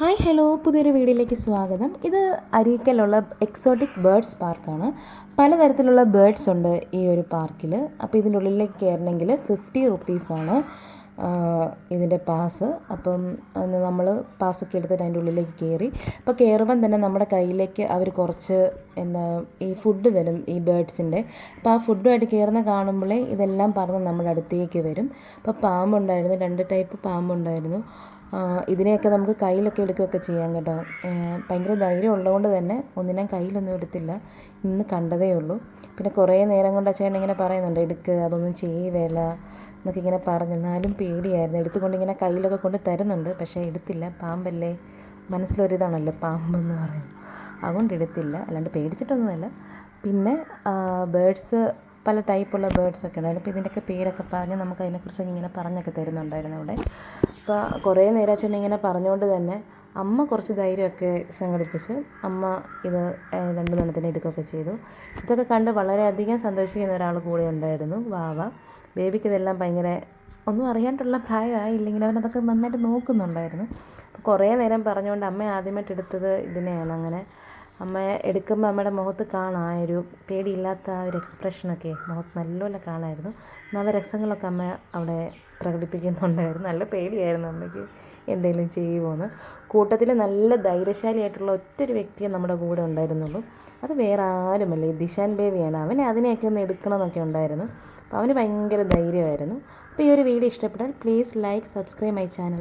Hi hello, പുതിയൊരു വീഡിയോയിലേക്ക് സ്വാഗതം. ഇത് അരീക്കലുള്ള എക്സോട്ടിക് ബേർഡ്സ് പാർക്കാണ്. പലതരത്തിലുള്ള ബേർഡ്സ് ഉണ്ട് ഈ ഒരു പാർക്കിൽ. അപ്പോൾ ഇതിൻ്റെ ഉള്ളിലേക്ക് കയറണമെങ്കിൽ 50 റുപ്പീസാണ് ഇതിൻ്റെ പാസ്. അപ്പം നമ്മൾ പാസ്സൊക്കെ എടുത്തിട്ട് അതിൻ്റെ ഉള്ളിലേക്ക് കയറി. അപ്പോൾ കയറുമ്പം തന്നെ നമ്മുടെ കയ്യിലേക്ക് അവർ കുറച്ച് ഈ ഫുഡ് തരും ഈ ബേർഡ്സിൻ്റെ. അപ്പോൾ ആ ഫുഡുമായിട്ട് കയറുന്ന കാണുമ്പോഴേ ഇതെല്ലാം പറഞ്ഞ് നമ്മുടെ അടുത്തേക്ക് വരും. അപ്പോൾ പാമ്പുണ്ടായിരുന്നു, 2 ടൈപ്പ് പാമ്പുണ്ടായിരുന്നു. ഇതിനെയൊക്കെ നമുക്ക് കയ്യിലൊക്കെ എടുക്കുകയൊക്കെ ചെയ്യാം കേട്ടോ. ഭയങ്കര ധൈര്യം ഉള്ളതുകൊണ്ട് തന്നെ ഒന്നിനും കയ്യിലൊന്നും എടുത്തില്ല, ഇന്ന് കണ്ടതേ ഉള്ളൂ. പിന്നെ കുറേ നേരം കൊണ്ട് അച്ഛൻ ഇങ്ങനെ പറയുന്നുണ്ട്, എടുക്കുക, അതൊന്നും ചെയ്യുവേല എന്നൊക്കെ ഇങ്ങനെ പറഞ്ഞു. എന്നാലും പേടിയായിരുന്നു. എടുത്തുകൊണ്ട് ഇങ്ങനെ കയ്യിലൊക്കെ കൊണ്ട് തരുന്നുണ്ട്, പക്ഷേ എടുത്തില്ല. പാമ്പല്ലേ, മനസ്സിലൊരിതാണല്ലോ പാമ്പെന്ന് പറയും, അതുകൊണ്ട് എടുത്തില്ല. അല്ലാണ്ട് പേടിച്ചിട്ടൊന്നുമല്ല. പിന്നെ ബേർഡ്സ്, പല ടൈപ്പുള്ള ബേർഡ്സൊക്കെ ഉണ്ടായിരുന്നു. അപ്പോൾ ഇതിൻ്റെയൊക്കെ പേരൊക്കെ പറഞ്ഞ് നമുക്ക് അതിനെക്കുറിച്ചൊക്കെ ഇങ്ങനെ പറഞ്ഞൊക്കെ തരുന്നുണ്ടായിരുന്നു അവിടെ. അപ്പോൾ കുറേ നേരം അച്ഛൻ ഇങ്ങനെ പറഞ്ഞുകൊണ്ട് തന്നെ അമ്മ കുറച്ച് ധൈര്യമൊക്കെ സംഘടിപ്പിച്ച് അമ്മ ഇത് 2 എണ്ണത്തിന് എടുക്കുകയൊക്കെ ചെയ്തു. ഇതൊക്കെ കണ്ട് വളരെയധികം സന്തോഷിക്കുന്ന ഒരാൾ കൂടെ ഉണ്ടായിരുന്നു, വാവ. ബേബിക്ക് ഇതെല്ലാം ഭയങ്കര ഒന്നും അറിയാണ്ടുള്ള പ്രായമായില്ലെങ്കിൽ അവനതൊക്കെ നന്നായിട്ട് നോക്കുന്നുണ്ടായിരുന്നു. അപ്പോൾ കുറേ നേരം പറഞ്ഞുകൊണ്ട് അമ്മ ആദ്യമായിട്ട് എടുത്തത് ഇതിനെയാണ്. അങ്ങനെ അമ്മയെ എടുക്കുമ്പോൾ അമ്മയുടെ മുഖത്ത് കാണാം ആ ഒരു പേടിയില്ലാത്ത ആ ഒരു എക്സ്പ്രഷനൊക്കെ മുഖത്ത് നല്ലപോലെ കാണാമായിരുന്നു. നവരസങ്ങളൊക്കെ അമ്മ അവിടെ പ്രകടിപ്പിക്കുന്നുണ്ടായിരുന്നു. നല്ല പേടിയായിരുന്നു അമ്മയ്ക്ക് എന്തെങ്കിലും ചെയ്യുമോയെന്ന്. കൂട്ടത്തിൽ നല്ല ധൈര്യശാലിയായിട്ടുള്ള ഒറ്റൊരു വ്യക്തിയെ നമ്മുടെ കൂടെ ഉണ്ടായിരുന്നുള്ളൂ. അത് വേറെ ആരുമല്ല, ഈ ദിശാൻ ബേബിയാണ്. അവനെ അതിനെയൊക്കെ ഒന്ന് എടുക്കണമെന്നൊക്കെ ഉണ്ടായിരുന്നു. അപ്പോൾ അവന് ഭയങ്കര ധൈര്യമായിരുന്നു. അപ്പോൾ ഈ ഒരു വീഡിയോ ഇഷ്ടപ്പെട്ടാൽ please like, subscribe my channel.